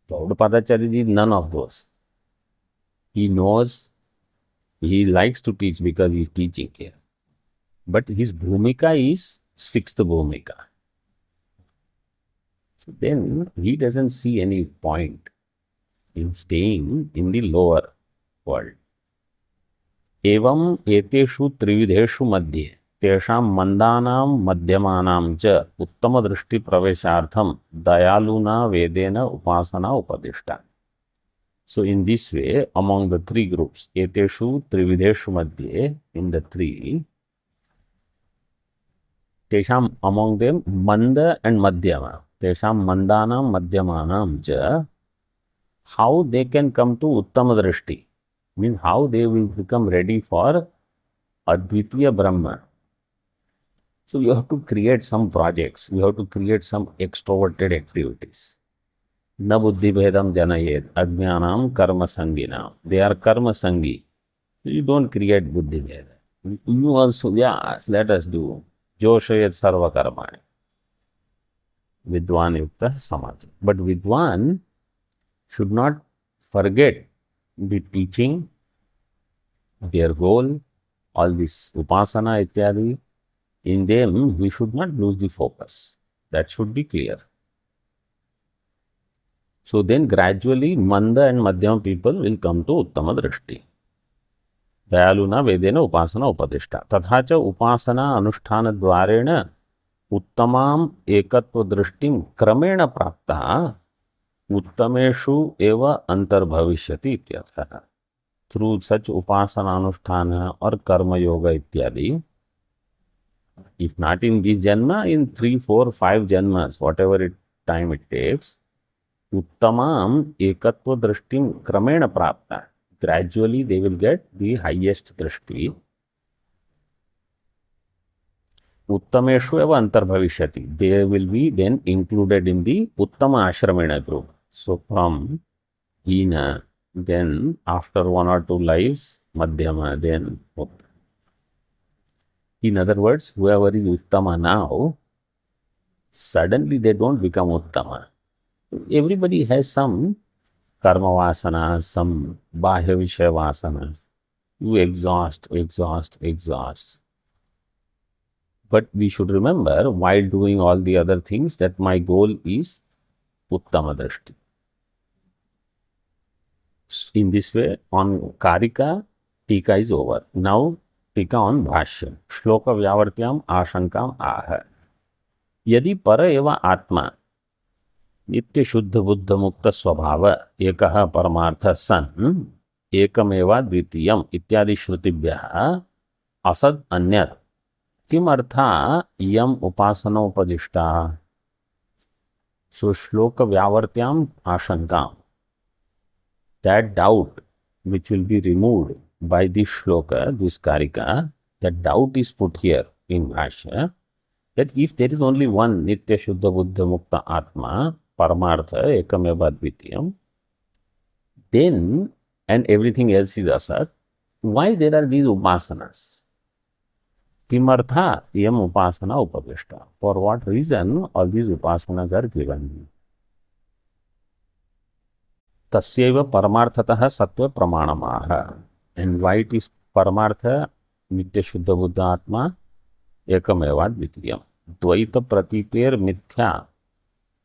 Gaudapadacharya is none of those. He knows, he likes to teach because he is teaching here. But his bhumika is sixth bhumika. So then he doesn't see any point in staying in the lower world. Evam eteshu trivideshu madhye tesham mandanam madhyamanam cha uttama drishti praveshartham dayaluna vedena upasana upadishta. So in this way, among the three groups, eteshu trivideshu madhye, in the three, tesham, among them, manda and madhyama, tesham mandanam madhyamanam cha, how they can come to uttama drishti, means how they will become ready for Advitiya Brahma. So you have to create some projects, you have to create some extroverted activities. Na buddhi bhedam janayet ajnanam karma sanginam. They are karma sangi. You don't create buddhi bheda. You also, yes, let us do. Joshayet sarva karmani. Vidwan yukta samaj. But Vidwan should not forget the teaching, their goal, all this upasana ityadi. In them, we should not lose the focus. That should be clear. So then gradually Manda and Madhyama people will come to Uttama Drishti. Dayaluna Vedena Upasana Upadishta. Tathacha Upasana Anusthana Dvarena Uttamam Ekatva Drishtim Kramena Prapta Uttameshu Eva Antarbhavishyati Ityartha. Through such Upasana Anusthana or Karma Yoga Ityadi, if not in this Janma, in 3, 4, 5 Janmas, whatever time it takes, Uttamam ekatva drishtim kramena prapta. Gradually they will get the highest drishti. Uttameshu eva antarbhavishyati. They will be then included in the Uttama Ashramena group. So from Hina, then after 1 or 2 lives, Madhyama, then Uttama. In other words, whoever is Uttama now, suddenly they don't become Uttama. Everybody has some karma vasanas, some bhāya vishaya vasanas. You exhaust. But we should remember, while doing all the other things, that my goal is Uttama Drishti. In this way, on Karika, ṭīkā is over. Now, ṭīkā on Bhāṣya. Shloka Vyavartyam Ashankam Aha. Yadi para eva atma नित्य शुद्ध बुद्ध मुक्त स्वभाव एकः परमार्थ सन एकमेवा द्वितीयम् इत्यादि श्रुतिभ्यः असद अन्यत् किमर्था इयम् उपासना उपदिष्टा. So shloka vyavartyam ashankam, that doubt which will be removed by this shloka, this karika, that doubt is put here in Bhāṣya, that if there is only one nitya shuddha buddha mukta atma, paramartha ekameva dvitiyam, then, and everything else is asat, why there are these upasanas? Kimartha yam upasana upavishta. For what reason all these upasanas are given? Tasyeva paramarthatah sattva pramanamaha. And why it is paramartha nitya shuddha buddha atma ekameva dvitiyam. Dvaita pratiter mithya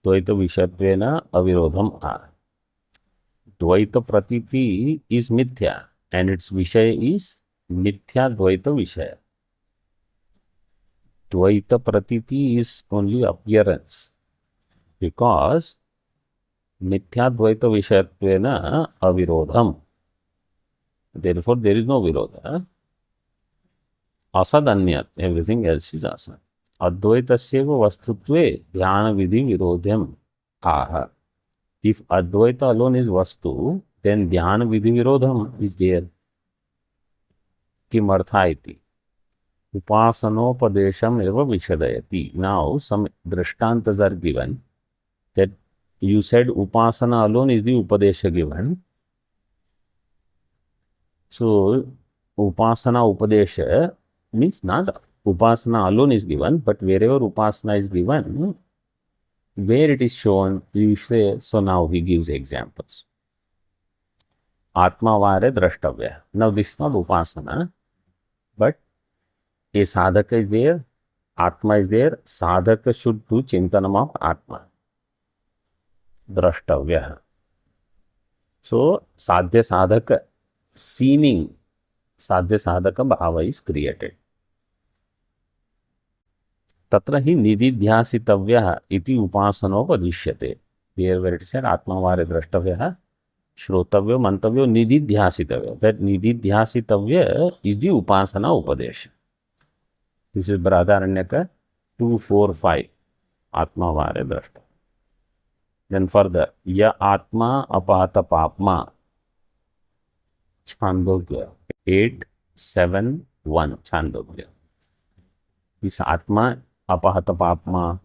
Dvaita Vishatvena Avirodham A. Dvaita Pratiti is Mithya and its Vishaya is Mithya Dvaita Vishaya. Dvaita Pratiti is only appearance because Mithya Dvaita Vishayatvena Avirodham. Therefore, there is no Virodha. Asad Anyat, everything else is Asad. Advaitasyeva vastutve dhyana vidhi virodhyam aha. If Advaita alone is vastu, then dhyana vidhi virodham is there. Kimartha iti. Upasanopadesham eva vishadayati. Now some drishtantas are given that you said upasana alone is the upadesha given. So upasana upadesha means not upasana alone is given, but wherever upasana is given, where it is shown, you say, so now he gives examples. Atmavare Drashtavya. Now this is not upasana, but a sadhaka is there, Atma is there, sadhaka should do chintanam of Atma. Drashtavya. So sadhya sadhaka, seeming sadhya sadhaka bhava is created. Tatra hi nididhyasitavya iti upasanopadishyate. There where it said Atmavare Drashtavya, Shrotavya, Mantavya, Nididhyasitavya. That Nididhyasitavya is the upasana upadesha. This is Brahadaranyaka 2.4.5. Atmavare Drashta. Then further, Ya Atma Apahata Papma. Māṇḍūkya 8.7.1. Māṇḍūkya. This Atma Apahata Papma.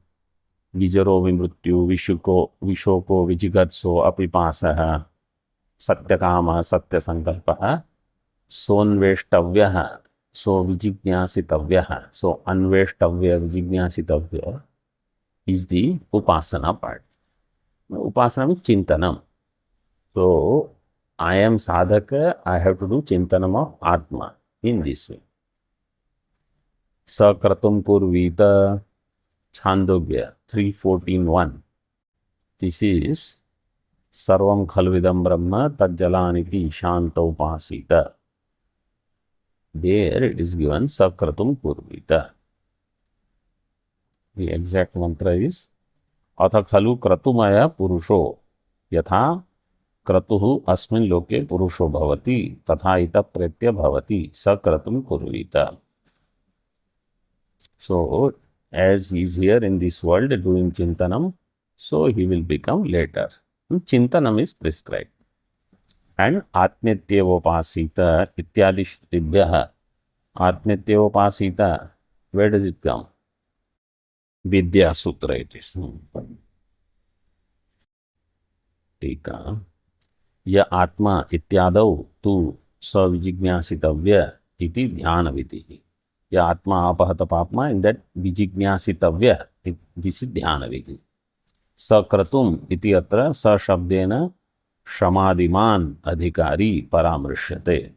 Vijaro Vimrutyu, Vishoko, Vijigatso, Apipasaha, Satyakama, Satyasankalpaha, Sonveshtavyaha, so Vijignyasitavyaha. So Anveshtavya, Vijignyasitavya is the upasana part. Upasana means chintanam. So I am sadhaka, I have to do chintanam of Atma in this way. Sakratum Purvita. Māṇḍūkya 3.14.1. This is Sarvam Khalvidam Brahma Tajjalaniti Shanta Upasita. There it is given Sakratum Purvita. The exact mantra is Atha Khalu Kratumaya Purusho Yatha Kratuhu Asmin Loke Purusho Bhavati Tatha Ita Pretya Bhavati Sakratum Purvita. So as he is here in this world doing chintanam, so he will become later. Chintanam is prescribed. And Atmetyevopasita ityadi shrutibhyaha. Atmetyevopasita, where does it come? Vidya Sutra it is. ṭīkā. Ya Atma ityadau tu savijignyasitavya iti dhyana vidhi. Ya Atma Apahata Papma, in that Vijignyasitavya, this is Dhyana Vidhi. Sakratum iti atra sa shabdena Shamadiman Adhikari Paramrishyate.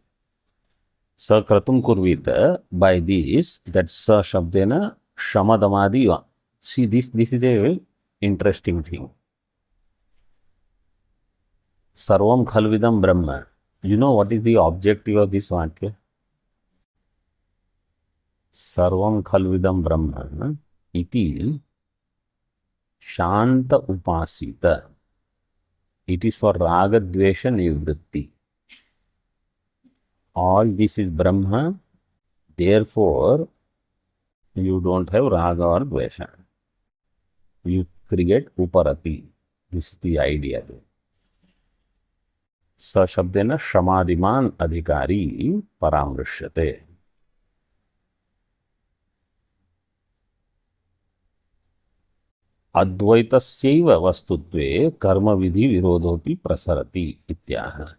Sakratum Kurvita, by this, that sa shabdena Shamadamadi. See, this is a very interesting thing. Sarvam Khalvidam Brahma. You know what is the objective of this Vakya? Sarvam Khalvidam Brahma iti Shanta Upasita. It is for Raga Dvesha Nivritti. All this is Brahma, therefore you don't have Raga or Dvesha. You create Uparati. This is the idea. Sa Shabdena Shamadiman Adhikari Paramrishyate. Advaitasya vastutve karma vidhi virodhopi prasarati ityaha.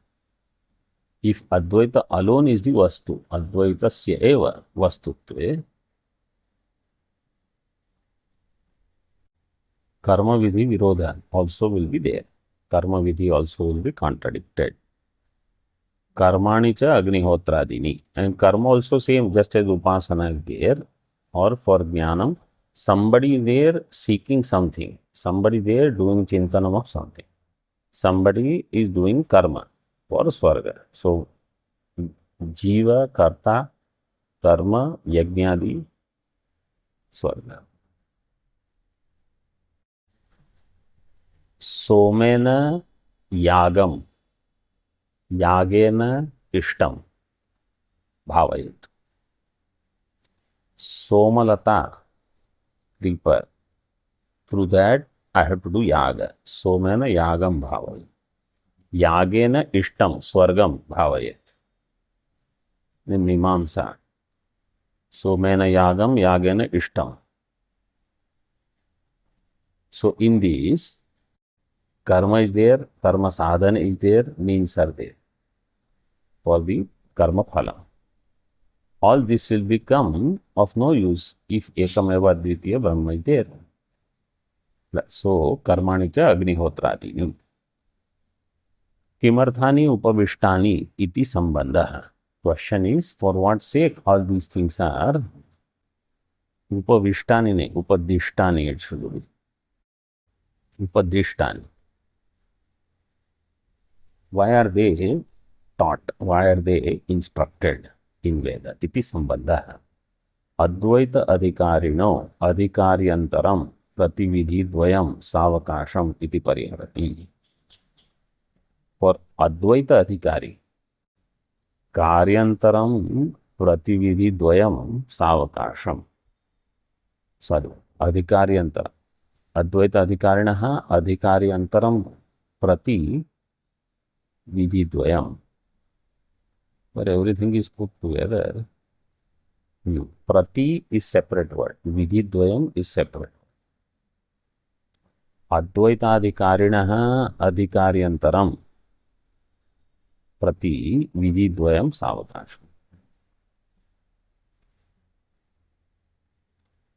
If Advaita alone is the vastu, Advaitasya eva vastutve, karma vidhi virodha also will be there. Karma vidhi also will be contradicted. Karmani cha agnihotradini. And karma also same, just as upasana is there, or for jnanam. Somebody is there seeking something. Somebody there doing chintanam of something. Somebody is doing karma for swarga. So, jiva, karta, karma, yajnadi, swarga. Somena yagam. Yagena ishtam. Bhavayat. Somalata. Creeper. Through that, I have to do yaga. Somena yagam bhavayat. Yagena ishtam swargam bhavayat. Then mimamsa. Somena yagam yagena ishtam. So in this, karma is there, karma sadhana is there, means are there for the karma phala. All this will become of no use if ekameva advitiya Brahma is there. So, karmani cha agnihotradi. किमर्थानि उपविष्टानि इति संबंधः. Question is, for what sake all these things are upavishtāni ne, upadishtāni it should be. Upadishtāni. Why are they taught? Why are they instructed in Veda? Iti sambandha. Advaita adhikarino adhikaryantaram pratividhi dvayam savakasham iti pariharati. For Advaita adhikari, karyantaram pratividhi dvayam savakasham. Sorry, adhikaryantaram. Advaita adhikarinaha adhikaryantaram prati vidhi dvayam. But everything is put together. Prati is separate word. Vidhi dvayam is separate. Advaita adhikarinaha adhikaryantaram prati vidhi dvayam savakasham.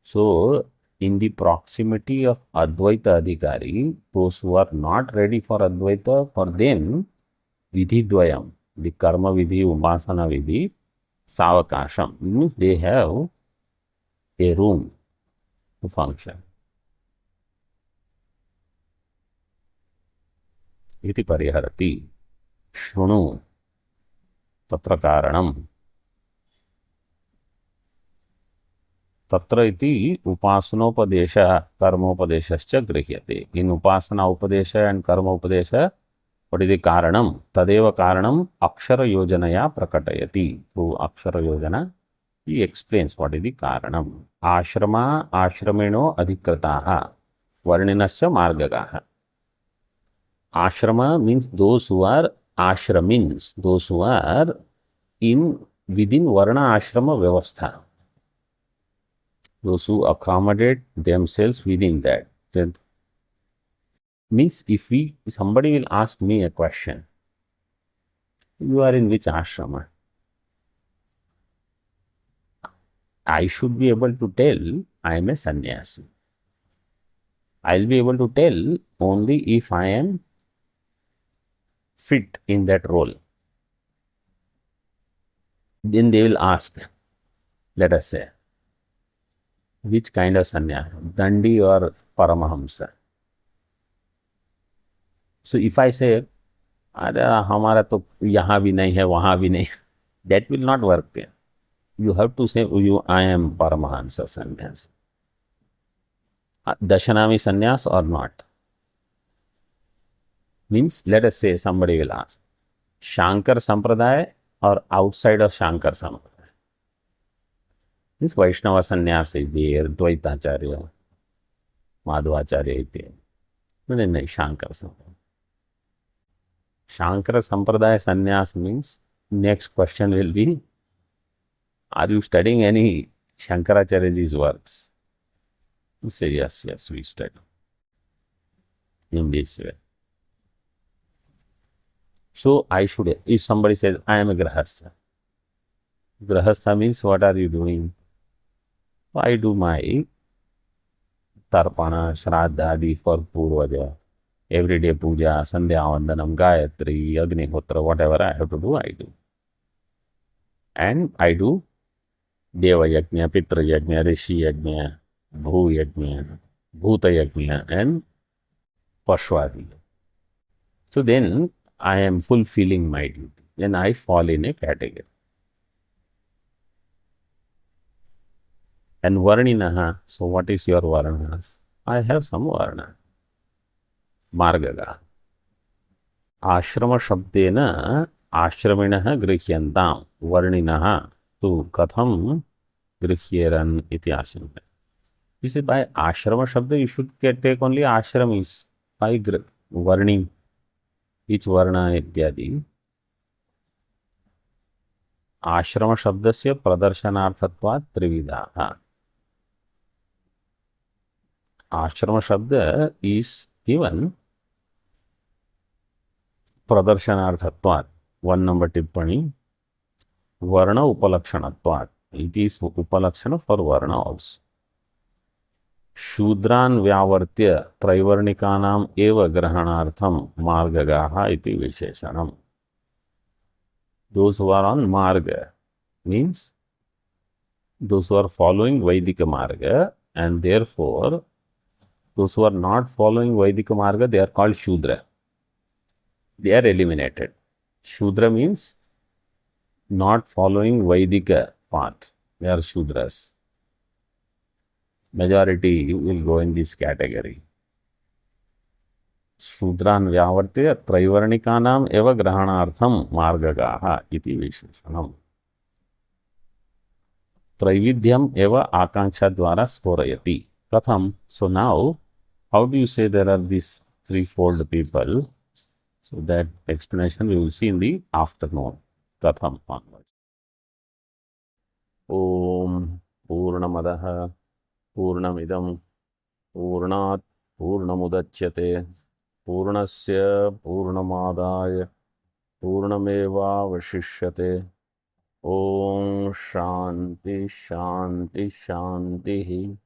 So, in the proximity of Advaita Adhikari, those who are not ready for Advaita, for them, Vidhi Dvayam, the Karma Vidhi, upAsanA Vidhi, Savakasham, means they have a room to function. Iti pariharati. Shrunu tatra karanam. Tatra iti upasanopadesha karmopadeshascha grihyate. In upasana upadesha and karma upadesha, what is the karanam? Tadeva karanam akshara yojanaya prakatayati. Through akshara yojana, he explains what is the karanam. Ashrama ashrameno adhikrataha varninasya margagaha. Ashrama means those who are ashramins, those who are within varna ashrama vyavastha. Those who accommodate themselves within that. That means if somebody will ask me a question, you are in which ashrama? I should be able to tell I am a sannyasi. I will be able to tell only if I am fit in that role. Then they will ask, let us say, which kind of sannyasi, Dandi or Paramahamsa? So if I say, hamara to yahan bhi nahi hai, wahan bhi nahi, that will not work there. You have to say, I am Paramahamsa sannyas. Dashanami sannyas or not? Means, let us say somebody will ask, Shankar Sampradaya or outside of Shankar Sampradaya? Means Vaishnava sannyas is there, Dvaitacharya, Madhvacharya is there. No, Shankar Sampradaya. Shankara Sampradaya sannyas means, next question will be, are you studying any Shankaracharyaji's works? You say, yes, we study. In this way. So, if somebody says, I am a Grahastha. Grahastha means, what are you doing? I do my Tarpana, Shraddhadi for Purvaja. Everyday puja, Sandhya Vandanam, Gayatri, Agnihotra, whatever I have to do, I do. And I do Deva Yajna, Pitra Yajna, Rishi Yajna, Bhu Yajna, Bhuta Yajna, and Pashwadi. So then I am fulfilling my duty. Then I fall in a category. And Varninaha, so what is your Varna? I have some Varna. Margaga. Ashrama Shabdena Ashraminaha Grihyantam Varninaha tu Katham Grihyeran iti Ashram. You see, by Ashrama Shabda, you should take only Ashramis. By Varni, each Varna ityadi. Ashrama Shabdasya Pradarsanarthatvat Trividaha. Ashrama Shabda is given Pradarsanarthatvat, 1 number ṭippaṇī, Varna Upalakshanatvat. It is Upalakshana for Varna also. शूद्रान् व्यावर्त्य त्रैवर्णिकानाम् एव ग्रहणार्थं मार्गगाः इति विशेषणम्. Those who are on marga means those who are following Vaidika marga, and therefore those who are not following Vaidika marga, they are called Shudra. They are eliminated. Shudra means not following Vaidika path. They are Shudras. Majority will go in this category. Shudran vyavartya traivarnikanam eva grahanartham margagaha iti visheshanam. Traividyam eva akanksha dvara sporayati. Katham. So now, how do you say there are these threefold people? So that explanation we will see in the afternoon. Katham onwards. Om Purnamadaha Purnamidam Purnat Purnamudachyate Purnasya Purnamadaya Purnameva Vashishyate. Om Shanti Shanti Shanti.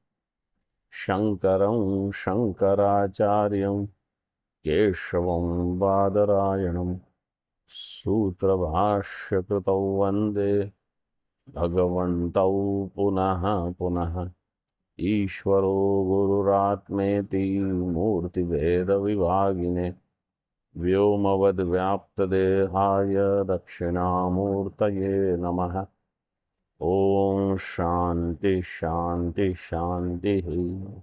Shankaram Shankaracharyam Keshavam Badarayanam Sutra Bhāṣya Kritau Vande Bhagavantau Punaha Punaha Ishvaro Gururatmeti Murti Veda Vivagine Vyomavad Vyapta Dehaya Dakshinamurtaye Namaha. Om Shanti Shanti Shanti.